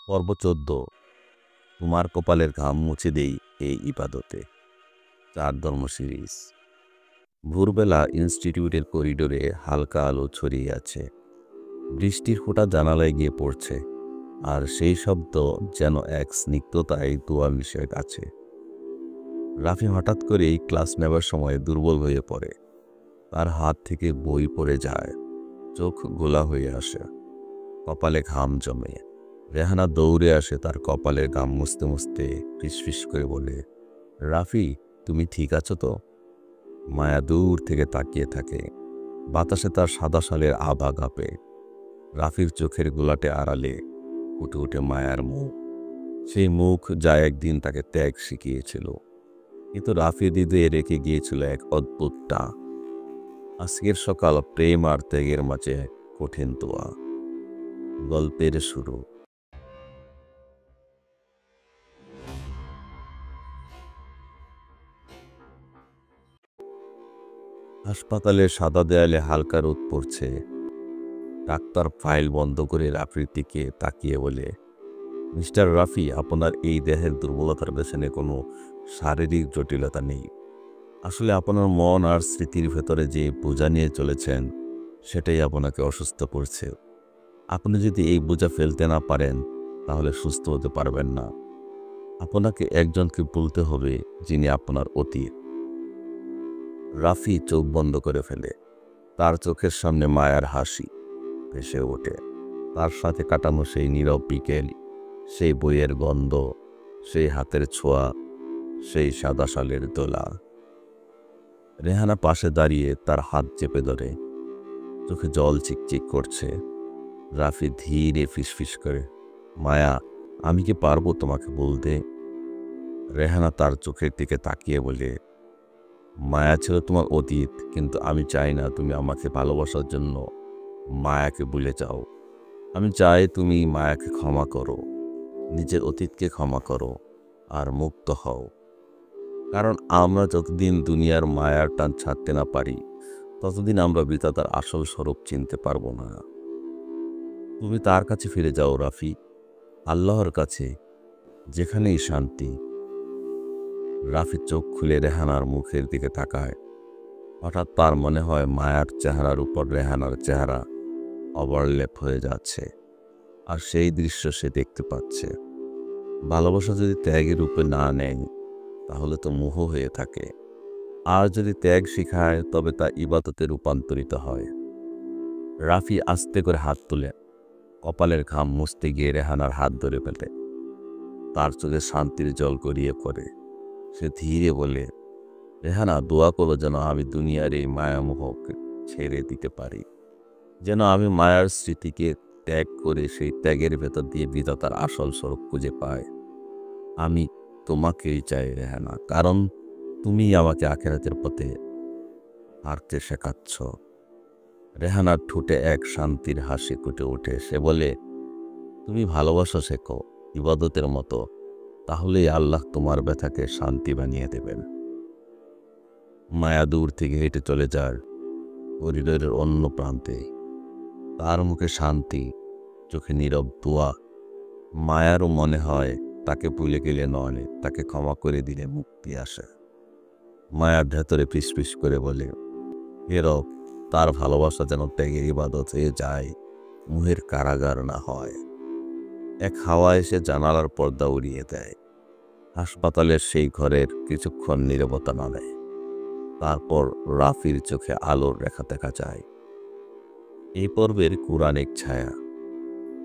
পর্ব ১৪। তোমার কপালের ঘাম মুছে দেই এই ইবাদতে। ৪ ধর্ম সিরিজ। ভোরবেলা ইনস্টিটিউটের করিডোরে হালকা আলো ছড়িয়ে আছে। বৃষ্টির ফোঁটা জানালায় গিয়ে পড়ছে, আর সেই শব্দ যেন এক স্নিগ্ধতায় দোয়া মিশে আছে। রাফি হঠাৎ করেই ক্লাস নেবার সময় দুর্বল হয়ে পড়ে। তার হাত থেকে বই পড়ে যায়, চোখ গোলা হয়ে আসে, কপালে ঘাম জমে। রেহানা দৌড়ে আসে, তার কপালের ঘাম মুছতে মুছতে ফিসফিস করে বলে, রাফি, তুমি ঠিক আছো তো? মায়া দূর থেকে তাকিয়ে থাকে। বাতাসে তার সাদা শালের আভা কাঁপে। রাফির চোখের গোলাটে আড়ালে উঠে উঠে মায়ার মুখ, সেই মুখ যা একদিন তাকে ত্যাগ শিখিয়েছিল, কিন্তু রাফির হৃদয়ে রেখে গিয়েছিল এক অদ্ভুত টান। আজকের সকাল প্রেম আর ত্যাগের মাঝে কঠিন দোয়া। গল্পের শুরু। হাসপাতালের সাদা দেয়ালে হালকা রোদ পড়ছে। ডাক্তার ফাইল বন্ধ করে রাফির দিকে তাকিয়ে বলে, মিস্টার রাফি, আপনার এই দেহের দুর্বলতার পেছনে কোনো শারীরিক জটিলতা নেই। আসলে আপনার মন আর স্মৃতির ভেতরে যে বোঝা নিয়ে চলেছেন, সেটাই আপনাকে অসুস্থ করছে। আপনি যদি এই বোঝা ফেলতে না পারেন, তাহলে সুস্থ হতে পারবেন না। আপনাকে একজনকে বলতে হবে, যিনি আপনার অতীত। রাফি চোখ বন্ধ করে ফেলে। তার চোখের সামনে মায়ার হাসি ভেসে ওঠে। তার সাথে কাটানো সেই নীরব বিকেল, সেই বইয়ের গন্ধ, সেই হাতের ছোঁয়া, সেই সাদা শালের দোলা। রেহানা পাশে দাঁড়িয়ে তার হাত চেপে ধরে। চোখে জল চিকচিক করছে। রাফি ধীরে ফিসফিস করে, মায়া, আমি কি পারবো তোমাকে বলতে? রেহানা তার চোখের দিকে তাকিয়ে বলে, মায়া ছিল তোমার অতীত, কিন্তু আমি চাই না তুমি আমাকে ভালোবাসার জন্য মায়াকে ভুলে যাও। আমি চাই তুমি মায়াকে ক্ষমা করো, নিজের অতীতকে ক্ষমা করো, আর মুক্ত হও। কারণ আমরা যতদিন দুনিয়ার মায়ার টান ছাড়তে না পারি, ততদিন আমরা বিধাতার আসল স্বরূপ চিনতে পারবো না। তুমি তার কাছে ফিরে যাও রাফি, আল্লাহর কাছে, যেখানেই শান্তি। রাফি চোখ খুলে রেহানার মুখের দিকে তাকায়। হঠাৎ তার মনে হয় মায়ার চেহারার উপর রেহানার চেহারা ওভারল্যাপ হয়ে যাচ্ছে, আর সেই দৃশ্য সে দেখতে পাচ্ছে। ভালোবাসা যদি ত্যাগের রূপে না নেয়, তাহলে তো মোহ হয়ে থাকে, আর যদি ত্যাগ শিখায়, তবে তা ইবাদতে রূপান্তরিত হয়। রাফি আস্তে করে হাত তুলে কপালের ঘাম মুছতে গিয়ে রেহানার হাত ধরে ফেলে। তার চোখে শান্তির জল গড়িয়ে পড়ে। সে ধীরে বলে, রেহানা, দোয়া করো যেন আমি দুনিয়ার এই মায়ামোহকে ছেড়ে দিতে পারি, যেন আমি মায়ার স্মৃতিকে ত্যাগ করে সেই ত্যাগের ভেতর দিয়ে বিধাতার আসল স্বরূপ খুঁজে পাই। আমি তোমাকেই চাই রেহানা, কারণ তুমি আমাকে আখিরাতের পথে হাঁটতে শেখাচ্ছ। রেহানার ঠোঁটে এক শান্তির হাসি ফুটে ওঠে। সে বলে, তুমি ভালোবাসা শেখো ইবাদতের মতো, তাহলেই আল্লাহ তোমার ব্যথাকে শান্তি বানিয়ে দেবেন। মায়া দূর থেকে হেঁটে চলে যায় করিডোরের অন্য প্রান্তে। তার মুখে শান্তি, চোখে নীরব দোয়া। মায়ারও মনে হয় তাকে ভুলে গেলে নয়, তাকে ক্ষমা করে দিলে মুক্তি আসে। মায়ার ভেতরে ফিসফিস করে বলে, হে রব, তার ভালোবাসা যেন ত্যাগের ইবাদত হয়ে যায়, মুহের কারাগার না হয়। এক হাওয়া এসে জানালার পর্দা উড়িয়ে দেয়। হাসপাতালের সেই ঘরের কিছুক্ষণ নীরবতা নামে। তারপর রাফির চোখে আলোর রেখা দেখা যায়। এই পর্বের কুরআনিক ছায়া।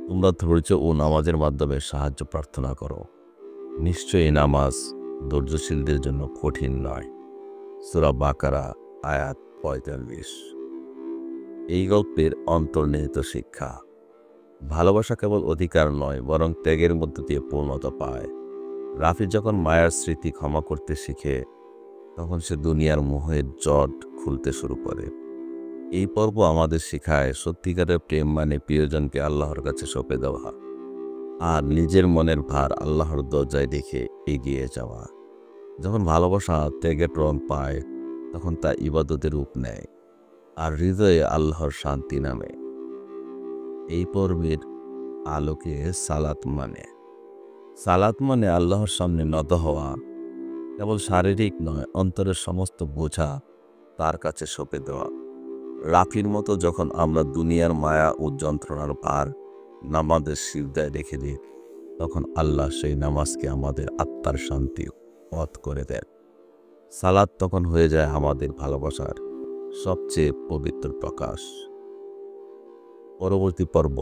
তোমরা ধৈর্য ও নামাজের মাধ্যমে সাহায্য প্রার্থনা করো। নিশ্চয়ই নামাজ ধৈর্যশীলদের জন্য কঠিন নয়। সূরা বাকারা আয়াত ৪৫। এই গল্পের অন্তর্নিহিত শিক্ষা। ভালোবাসা কেবল অধিকার নয়, বরং ত্যাগের মধ্য দিয়ে পূর্ণতা পায়। রাফি যখন মায়ার স্মৃতি ক্ষমা করতে শিখে, তখন সে দুনিয়ার মোহের জট খুলতে শুরু করে। এই পর্ব আমাদের শেখায়, সত্যিকারের প্রেম মানে প্রিয়জনকে আল্লাহর কাছে সঁপে দেওয়া, আর নিজের মনের ভার আল্লাহর দরজায় রেখে এগিয়ে যাওয়া। যখন ভালোবাসা ত্যাগের রং পায়, তখন তা ইবাদতের রূপ নেয়, আর হৃদয়ে আল্লাহর শান্তি নামে। এই পর্বের আলোকে সালাত মানে সালাত মানে আল্লাহর সামনে নত হওয়া, কেবল শারীরিক নয়, অন্তরের সমস্ত বোঝা তার কাছে সঁপে দেওয়া। রাফির মতো যখন আমরা দুনিয়ার মায়া ও যন্ত্রণার ভার নামাজের সিজদায় রেখে দিই, তখন আল্লাহ সেই নামাজকে আমাদের আত্মার শান্তি পথ করে দেন। সালাত তখন হয়ে যায় আমাদের ভালোবাসার সবচেয়ে পবিত্র প্রকাশ। পরবর্তী পর্ব,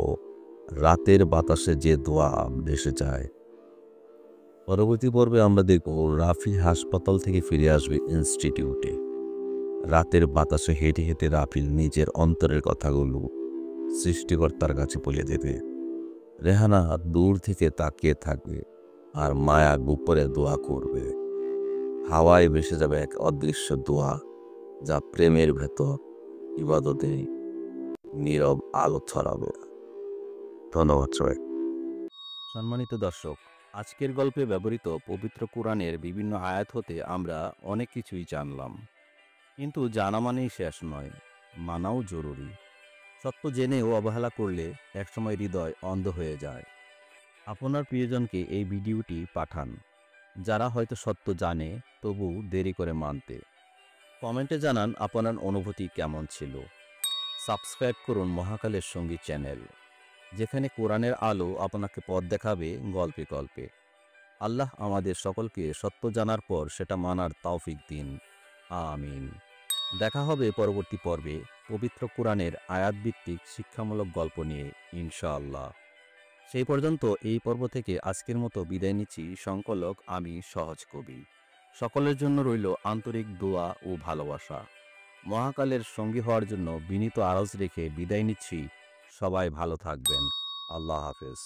রাতের বাতাসে যে দোয়া ভেসে যায়। পরবর্তী পর্বে আমরা দেখব রাফি হাসপাতাল থেকে ফিরে আসবে ইনস্টিটিউটে। রাতের বাতাসে হেঁটে হেঁটে রাফিল নিজের অন্তরের কথাগুলো সৃষ্টিকর্তার কাছে বলে দেবে। রেহানা দূর থেকে তাকিয়ে থাকবে আর মায়া গোপরে দোয়া করবে। হাওয়ায় ভেসে যাবে এক অদৃশ্য দোয়া, যা প্রেমের ভেতর ইবাদতে নীরব আলো ছড়াবে। ধন্যবাদ সবাই। সম্মানিত দর্শক, আজকের গল্পে ব্যবহৃত পবিত্র কোরআনের বিভিন্ন আয়াত হতে আমরা অনেক কিছুই জানলাম, কিন্তু জানা মানেই শেষ নয়, মানাও জরুরি। সত্য জেনেও অবহেলা করলে একসময় হৃদয় অন্ধ হয়ে যায়। আপনার প্রিয়জনকে এই ভিডিওটি পাঠান, যারা হয়তো সত্য জানে তবু দেরি করে মানতে। কমেন্টে জানান আপনার অনুভূতি কেমন ছিল। সাবস্ক্রাইব করুন মহাকালের সঙ্গী চ্যানেল, যেখানে কোরআনের আলো আপনাকে পথ দেখাবে গল্পে গল্পে। আল্লাহ আমাদের সকলকে সত্য জানার পর সেটা মানার তৌফিক দিন। আমিন। দেখা হবে পরবর্তী পর্বে পবিত্র কোরআনের আয়াতভিত্তিক শিক্ষামূলক গল্প নিয়ে, ইনশাআল্লাহ। সেই পর্যন্ত এই পর্ব থেকে আজকের মতো বিদায় নিচ্ছি। সংকলক আমি সহজ কবি। সকলের জন্য রইল আন্তরিক দোয়া ও ভালোবাসা। মহাকালের সঙ্গী হওয়ার জন্য বিনীত আরজ রেখে বিদায় নিচ্ছি। সবাই ভালো থাকবেন। আল্লাহ হাফেজ।